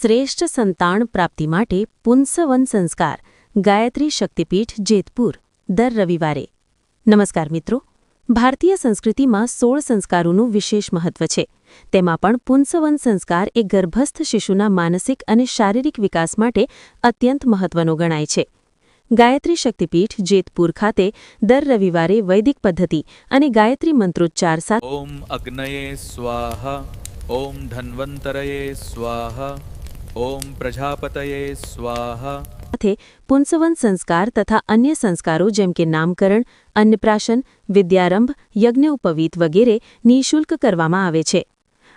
શ્રેષ્ઠ સંતાન પ્રાપ્તિ માટે પુંસવન સંસ્કાર ગાયત્રી શક્તિપીઠ જેતપુર દર રવિવારે. નમસ્કાર મિત્રો. ભારતીય સંસ્કૃતિમાં 16 સંસ્કારોનું વિશેષ મહત્વ છે. તેમાં પણ પુંસવન સંસ્કાર એ ગર્ભસ્થ શિશુના માનસિક અને શારીરિક વિકાસ માટે અત્યંત મહત્વનો ગણાય છે. ગાયત્રી શક્તિપીઠ જેતપુર ખાતે દર રવિવારે વૈદિક પદ્ધતિ અને ગાયત્રી મંત્રોચ્ચાર સાથે ઓમ અગ્નયે સ્વાહા, ઓમ ધન્વંતરયે સ્વાહા, ઓમ પ્રજાપતયે સ્વાહા પુંસવન સંસ્કાર તથા અન્ય સંસ્કારો જેમ કે નામકરણ, અન્નપ્રાશન, વિદ્યારંભ, યજ્ઞોપવીત વગેરે નિઃશુલ્ક કરવામાં આવે છે.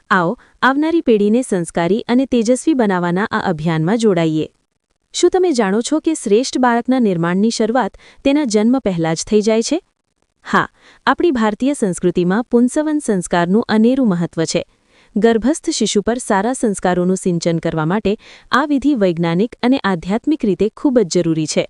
આવો આવનારી પેઢીને સંસ્કારી અને તેજસ્વી બનાવવાના આ અભિયાનમાં જોડાઈએ. શું તમે જાણો છો કે શ્રેષ્ઠ બાળકના નિર્માણની શરૂઆત તેના જન્મ પહેલાં જ થઈ જાય છે? હા, આપણી ભારતીય સંસ્કૃતિમાં પુંસવન સંસ્કારનું અનેરું મહત્વ છે. ગર્ભસ્થ શિશુ પર સારા સંસ્કારોનું સિંચન કરવા માટે આ વિધિ વૈજ્ઞાનિક અને આધ્યાત્મિક રીતે ખૂબ જ જરૂરી છે.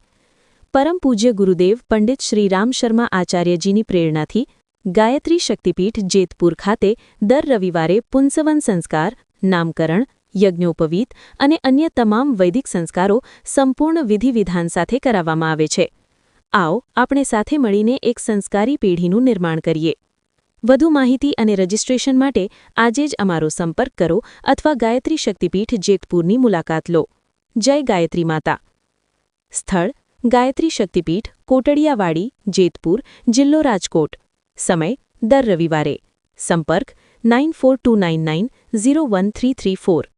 પરમ પૂજ્ય ગુરુદેવ પંડિત શ્રી રામ શર્મા આચાર્યજીની પ્રેરણાથી ગાયત્રી શક્તિપીઠ જેતપુર ખાતે દર રવિવારે પુંસવન સંસ્કાર, નામકરણ, યજ્ઞોપવીત અને અન્ય તમામ વૈદિક સંસ્કારો સંપૂર્ણ વિધિ-વિધાન સાથે કરાવવામાં આવે છે. આવો આપણે સાથે મળીને એક સંસ્કારી પેઢીનું નિર્માણ કરીએ. વધુ માહિતી અને રજિસ્ટ્રેશન માટે આજે જ અમારો સંપર્ક કરો અથવા ગાયત્રી શક્તિપીઠ જેતપુરની મુલાકાત લો. જય ગાયત્રી માતા. સ્થળ: ગાયત્રી શક્તિપીઠ, કોટડિયાવાડી, જેતપુર, જિલ્લો રાજકોટ. સમય: દર રવિવારે. સંપર્ક: 9429901334.